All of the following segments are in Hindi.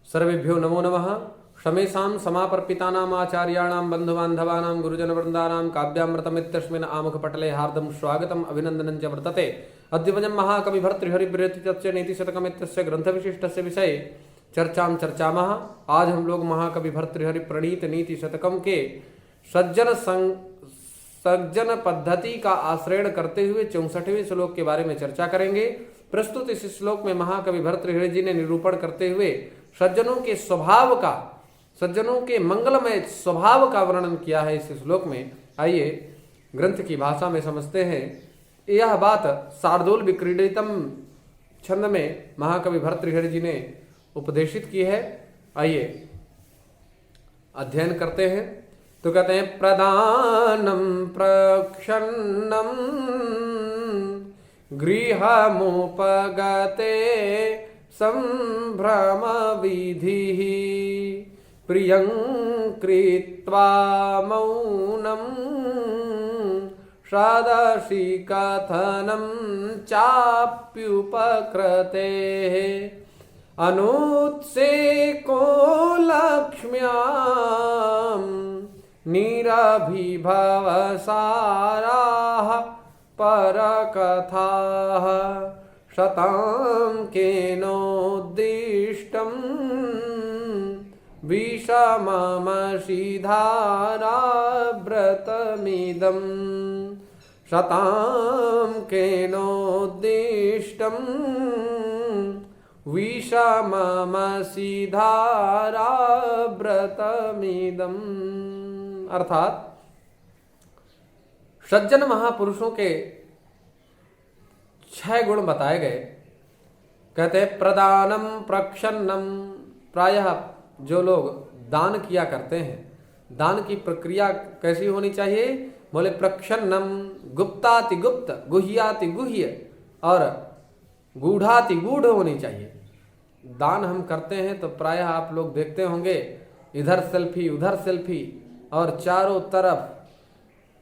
सर्वेभ्यो नमो नमः। शमेषां समापर्पितानाम् आचार्याणां बन्धुबान्धवानां गुरुजनवृन्दानां काव्यामृतमित्यस्मिन् आमुखपटले हार्दं स्वागतम् अभिनन्दनं च वर्तते। अद्य वयं महाकविभर्तृहरिविरचितस्य नीतिशतकमित्यस्य ग्रन्थविशिष्टस्य विषये चर्चामः। आज हम लोग महाकवि भर्तृहरि प्रणीत नीति शतकम के सज्जन पद्धति का आश्रय करते हुए 64वें श्लोक के बारे में चर्चा करेंगे। प्रस्तुत इस श्लोक में महाकवि भर्तृहरि जी ने निरूपण करते हुए सज्जनों के स्वभाव का, सज्जनों के मंगलमय स्वभाव का वर्णन किया है इस श्लोक में। आइए ग्रंथ की भाषा में समझते हैं। यह बात शार्दूल विक्रीडितम छंद में महाकवि भर्तृहरि जी ने उपदेशित की है। आइए अध्ययन करते हैं। तो कहते हैं प्रदानम प्रक्षन्नम गृहमुपगते संभ्रम विधि प्रियं कृत्वा मौनम सदसि कथनं चाप्युपकृते अनुत्सेको लक्ष्म्यां निरभिभवसाराः परकथाः शतां केनोद्दिष्टं विषममशिधाराव्रतमिदं शतां केनोद्दिष्टं विषममशिधाराव्रतमिदं। अर्थात सज्जन महापुरुषों के 6 गुण बताए गए। कहते हैं प्रदानम प्रक्षन्नम, प्रायः जो लोग दान किया करते हैं, दान की प्रक्रिया कैसी होनी चाहिए? बोले प्रक्षन्नम, गुप्ताति गुप्त, गुह्याति गुह्य और गूढ़ाति गूढ़ होनी चाहिए। दान हम करते हैं तो प्रायः आप लोग देखते होंगे इधर सेल्फी उधर सेल्फी और चारों तरफ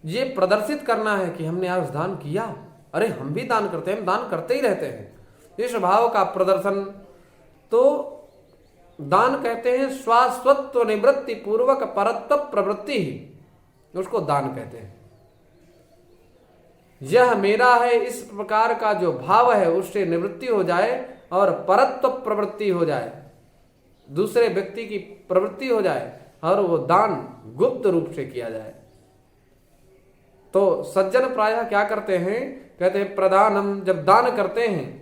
ये प्रदर्शित करना है कि हमने आज दान किया। अरे हम भी दान करते हैं, हम दान करते ही रहते हैं। इस भाव का प्रदर्शन तो दान कहते हैं। स्वास्वत्व निवृत्ति पूर्वक परत्व प्रवृत्ति ही उसको दान कहते हैं। यह मेरा है इस प्रकार का जो भाव है उससे निवृत्ति हो जाए और परत्व प्रवृत्ति हो जाए, दूसरे व्यक्ति की प्रवृत्ति हो जाए और वो दान गुप्त रूप से किया जाए। तो सज्जन प्रायः क्या करते हैं? कहते हैं प्रदानम, जब दान करते हैं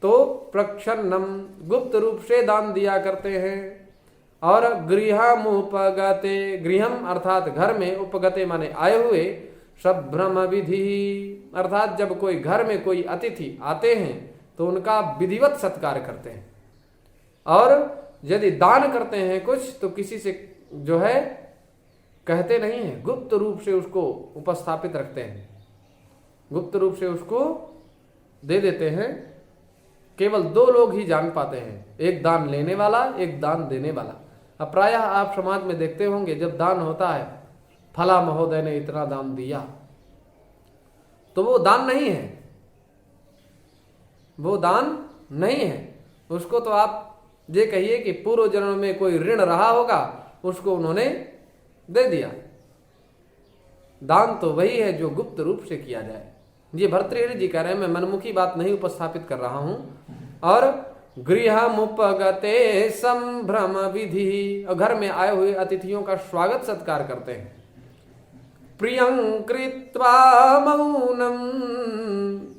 तो प्रक्षन्नम, गुप्त रूप से दान दिया करते हैं। और गृहम उपगते, गृहम अर्थात घर में, उपगते माने आए हुए, संभ्रम विधि अर्थात जब कोई घर में कोई अतिथि आते हैं तो उनका विधिवत सत्कार करते हैं। और यदि दान करते हैं कुछ तो किसी से जो है कहते नहीं है, गुप्त रूप से उसको उपस्थापित रखते हैं, गुप्त रूप से उसको दे देते हैं। केवल 2 लोग ही जान पाते हैं, एक दान लेने वाला, एक दान देने वाला। अब प्रायः आप समाज में देखते होंगे जब दान होता है, फला महोदय ने इतना दान दिया, तो वो दान नहीं है, वो दान नहीं है। उसको तो आप ये कहिए कि पूर्व जन्म में कोई ऋण रहा होगा, उसको उन्होंने दे दिया। दान तो वही है जो गुप्त रूप से किया जाए। ये भर्तृहरि जी कह रहे हैं, मैं मनमुखी बात नहीं उपस्थापित कर रहा हूं। और गृहमुपगते संभ्रम विधि, घर में आए हुए अतिथियों का स्वागत सत्कार करते हैं। प्रियं कृत्वा मौनम,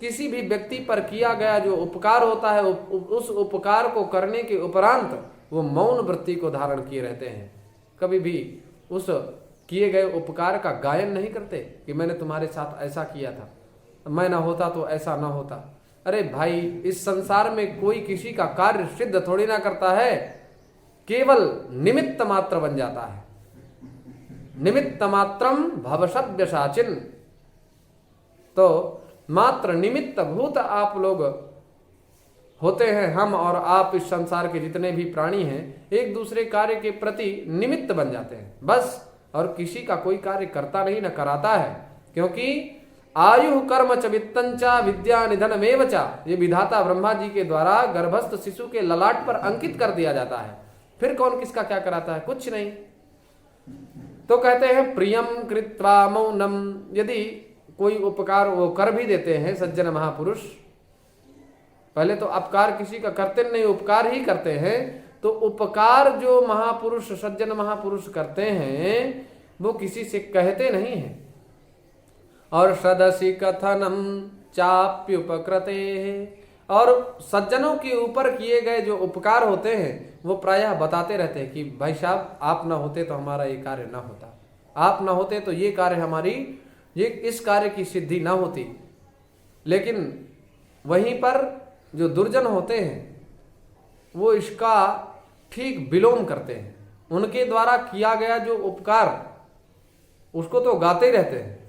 किसी भी व्यक्ति पर किया गया जो उपकार होता है उस उपकार को करने के उपरांत वो मौन वृत्ति को धारण किए रहते हैं। कभी भी उस किए गए उपकार का गायन नहीं करते कि मैंने तुम्हारे साथ ऐसा किया था, मैं ना होता तो ऐसा ना होता। अरे भाई, इस संसार में कोई किसी का कार्य सिद्ध थोड़ी ना करता है, केवल निमित्त मात्र बन जाता है। निमित्त मात्रम भवसव्य साचिन, तो मात्र निमित्त भूत आप लोग होते हैं। हम और आप, इस संसार के जितने भी प्राणी हैं, एक दूसरे कार्य के प्रति निमित्त बन जाते हैं बस, और किसी का कोई कार्य करता नहीं, न कराता है। क्योंकि आयु कर्म च वित्तं च विद्या निधनमेव च, ये विधाता ब्रह्मा जी के द्वारा गर्भस्थ शिशु के ललाट पर अंकित कर दिया जाता है। फिर कौन किसका क्या कराता है? कुछ नहीं। तो कहते हैं प्रियम कृत्वा मौनम, यदि कोई उपकार वो कर भी देते हैं सज्जन महापुरुष, पहले तो अपकार किसी का करते नहीं, उपकार ही करते हैं, तो उपकार जो महापुरुष सज्जन महापुरुष करते हैं वो किसी से कहते नहीं हैं। और सदसि कथनम चाप्युपकृते, और सज्जनों के ऊपर किए गए जो उपकार होते हैं वो प्रायः बताते रहते हैं कि भाई साहब आप ना होते तो हमारा ये कार्य ना होता, आप ना होते तो ये कार्य हमारी, ये इस कार्य की सिद्धि ना होती। लेकिन वहीं पर जो दुर्जन होते हैं वो इसका ठीक विलोम करते हैं, उनके द्वारा किया गया जो उपकार उसको तो गाते ही रहते हैं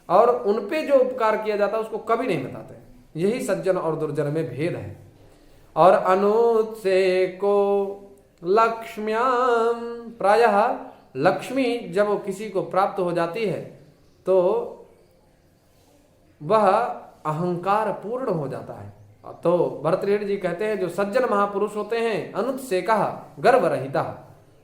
और उनपे जो उपकार किया जाता है उसको कभी नहीं बताते। यही सज्जन और दुर्जन में भेद है। और अनुत्से को लक्ष्म्याम, प्रायः लक्ष्मी जब किसी को प्राप्त हो जाती है तो वह अहंकार पूर्ण हो जाता है। तो भरतृहरि जी कहते हैं जो सज्जन महापुरुष होते हैं अनुत्सेकः गर्व रहिता,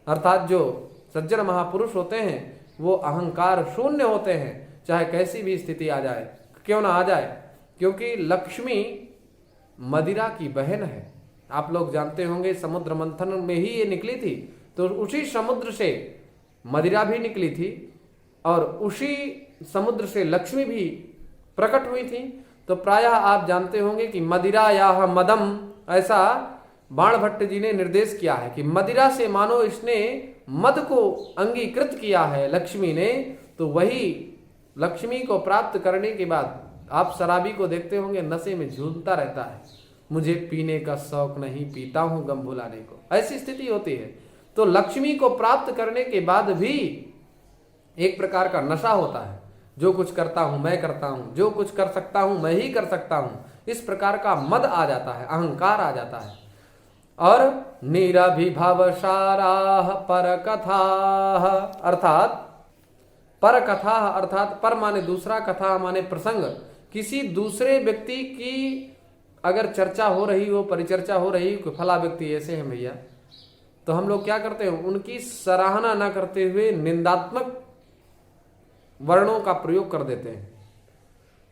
अर्थात जो सज्जन महापुरुष होते हैं वो अहंकार शून्य होते हैं, चाहे कैसी भी स्थिति आ जाए, क्यों ना आ जाए, क्योंकि लक्ष्मी मदिरा की बहन है। आप लोग जानते होंगे समुद्र मंथन में ही ये निकली थी, तो उसी समुद्र से मदिरा भी निकली थी और उसी समुद्र से लक्ष्मी भी प्रकट हुई थी। तो प्रायः आप जानते होंगे कि मदिरा या मदम, ऐसा बाण भट्ट जी ने निर्देश किया है कि मदिरा से मानो इसने मद को अंगीकृत किया है लक्ष्मी ने। तो वही लक्ष्मी को प्राप्त करने के बाद आप शराबी को देखते होंगे नशे में झूलता रहता है, मुझे पीने का शौक नहीं, पीता हूं गम भुलाने को, ऐसी स्थिति होती है। तो लक्ष्मी को प्राप्त करने के बाद भी एक प्रकार का नशा होता है, जो कुछ करता हूं मैं करता हूं, जो कुछ कर सकता हूं मैं ही कर सकता हूं, इस प्रकार का मद आ जाता है, अहंकार आ जाता है। और निरभिभवसाराः परकथा, अर्थात पर कथा, अर्थात पर माने दूसरा, कथा माने प्रसंग, किसी दूसरे व्यक्ति की अगर चर्चा हो रही हो, परिचर्चा हो रही हो, फला व्यक्ति ऐसे हैं भैया, तो हम लोग क्या करते हैं, उनकी सराहना ना करते हुए निंदात्मक वर्णों का प्रयोग कर देते हैं,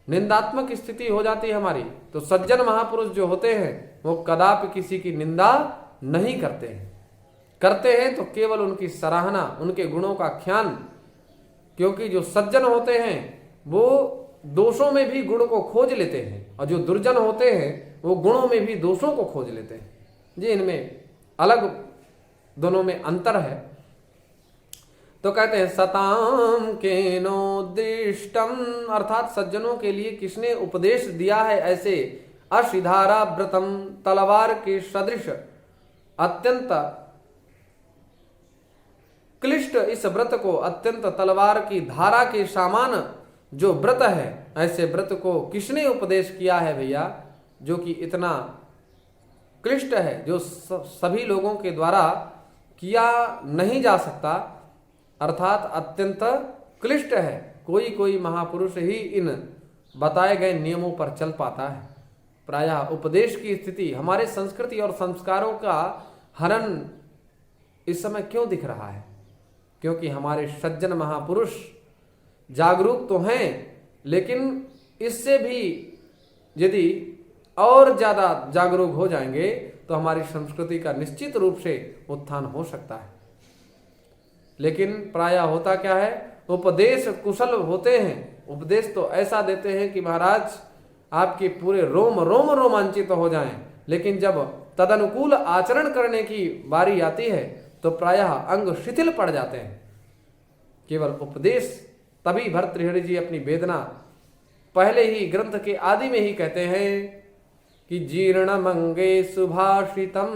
निंदात्मक स्थिति हो जाती है हमारी। तो सज्जन महापुरुष जो होते हैं वो कदापि किसी की निंदा नहीं करते हैं, करते हैं तो केवल उनकी सराहना, उनके गुणों का ख्यान, क्योंकि जो सज्जन होते हैं वो दोषों में भी गुण को खोज लेते हैं और जो दुर्जन होते हैं वो गुणों में भी दोषों को खोज लेते हैं। जी, इनमें अलग, दोनों में अंतर है। तो कहते हैं सताम केनोदिष्टम, अर्थात सज्जनों के लिए किसने उपदेश दिया है ऐसे अशिधारा व्रतम, तलवार के सदृश अत्यंत क्लिष्ट इस व्रत को, अत्यंत तलवार की धारा के समान जो व्रत है, ऐसे व्रत को किसने उपदेश किया है भैया, जो कि इतना क्लिष्ट है, जो सभी लोगों के द्वारा किया नहीं जा सकता, अर्थात अत्यंत क्लिष्ट है। कोई कोई महापुरुष ही इन बताए गए नियमों पर चल पाता है। प्रायः उपदेश की स्थिति, हमारे संस्कृति और संस्कारों का हनन इस समय क्यों दिख रहा है, क्योंकि हमारे सज्जन महापुरुष जागरूक तो हैं, लेकिन इससे भी यदि और ज्यादा जागरूक हो जाएंगे तो हमारी संस्कृति का निश्चित रूप से उत्थान हो सकता है। लेकिन प्रायः होता क्या है, उपदेश कुशल होते हैं, उपदेश तो ऐसा देते हैं कि महाराज आपके पूरे रोम रोम रोमांचित हो जाएं, लेकिन जब तदनुकूल आचरण करने की बारी आती है तो प्रायः अंग शिथिल पड़ जाते हैं। केवल उपदेश, तभी भर्तृहरि जी अपनी वेदना पहले ही ग्रंथ के आदि में ही कहते हैं कि जीर्ण मंगे सुभाषितम।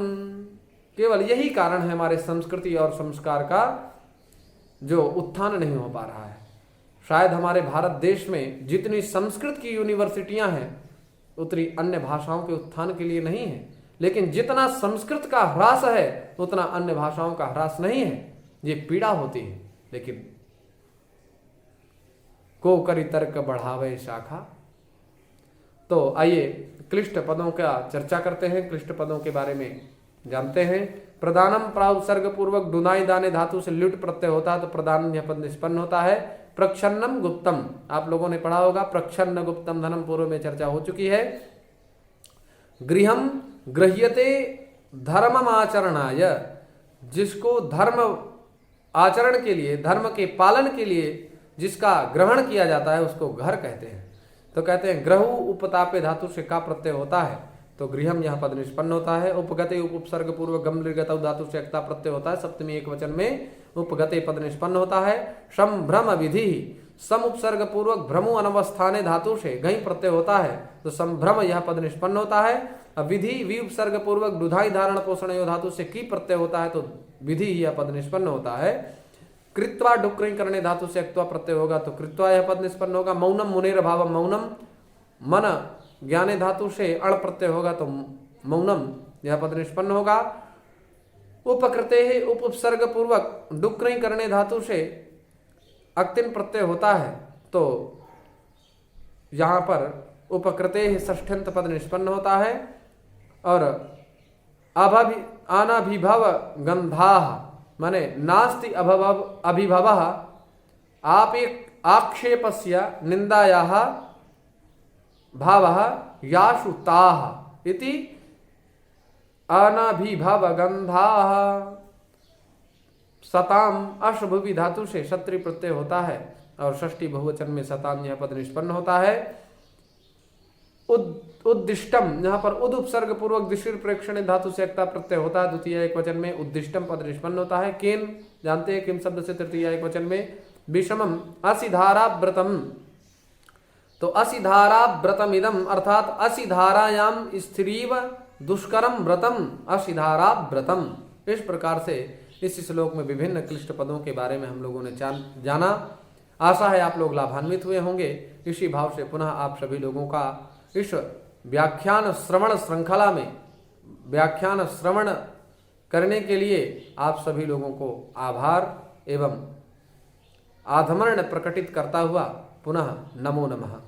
केवल यही कारण है हमारे संस्कृति और संस्कार का जो उत्थान नहीं हो पा रहा है। शायद हमारे भारत देश में जितनी संस्कृत की यूनिवर्सिटियां हैं उतनी अन्य भाषाओं के उत्थान के लिए नहीं है, लेकिन जितना संस्कृत का ह्रास है उतना अन्य भाषाओं का ह्रास नहीं है। ये पीड़ा होती है। लेकिन को करी तर्क बढ़ावे शाखा। तो आइए क्लिष्ट पदों का चर्चा करते हैं, क्लिष्ट पदों के बारे में जानते हैं। प्रधानम प्राउपसर्ग पूर्वक डुनाई दाने धातु से ल्युट प्रत्यय होता है तो प्रधान यह पद निष्पन्न होता है। प्रक्षन्नम गुप्तम, आप लोगों ने पढ़ा होगा, प्रक्षन्न गुप्तम धनम, पूर्व में चर्चा हो चुकी है। गृहम गृह्यते धर्ममाचरणाय, जिसको धर्म आचरण के लिए, धर्म के पालन के लिए जिसका ग्रहण किया जाता है उसको घर कहते हैं। तो कहते हैं ग्रहु उपतापे धातु से का प्रत्यय होता है तो गृहम यह पद निष्पन्न होता है। उपगते उपसर्ग पूर्व गम निर्गत धातु से एकता प्रत्यय होता है, सप्तमी एक वचन में उपगते पद निष्पन्न होता है। संभ्रम विधि, सम उपसर्ग पूर्वक भ्रमु अनवस्थाने धातु से गई प्रत्यय होता है तो संभ्रम यह पद निष्पन्न होता है। विधि वि उपसर्ग पूर्वक दुधाई धारण पोषण यो धातु से की प्रत्यय होता है तो विधि यह पद निष्पन्न होता है। कृत्वा डुक्री करने धातु से अक्त्वा प्रत्यय होगा तो कृत्वा यह पद निष्पन्न होगा। मौनम मुनेर भावम, मौनम मन ज्ञाने धातु से अण प्रत्यय होगा तो मौनम यह पद निष्पन्न होगा। उपकृते उपसर्ग पूर्वक डुक्री करने धातु से अक्तिन प्रत्यय होता है तो यहां पर उपकृते षष्ठ्यंत पद निष्पन्न होता है। और अनाभिभव गंधाः माने नास्ति अभिभव आप आक्षेपस्य निंदायाः भावः यासु ताः इति अनाभिभव गंधाः। सताम अशुभुवि धातु से क्षत्रि प्रत्यय होता है और षष्ठी बहुवचन में सताम यह पद निष्पन्न होता है। उद्दिष्टम, यहाँ पर उद उपसर्ग पूर्वक दिशिर प्रेक्षण धातु से एकता प्रत्यय होता है, द्वितीय एक वचन में उद्दिष्टम पद निष्पन्न होता है। केन जानते हैं किम शब्द से तृतीय एक वचन में। विषमम असिधाराव्रतम, तो असिधाराव्रतम इदम अर्थात असिधारायाम स्त्रीव दुष्करम व्रतम असिधाराव्रतम। इस प्रकार से इस श्लोक में विभिन्न क्लिष्ट पदों के बारे में हम लोगों ने जाना। आशा है आप लोग लाभान्वित हुए होंगे। इसी भाव से पुनः आप सभी लोगों का इस व्याख्यान श्रवण श्रृंखला में व्याख्यान श्रवण करने के लिए आप सभी लोगों को आभार एवं आधमर्ण प्रकटित करता हुआ पुनः नमो नमः।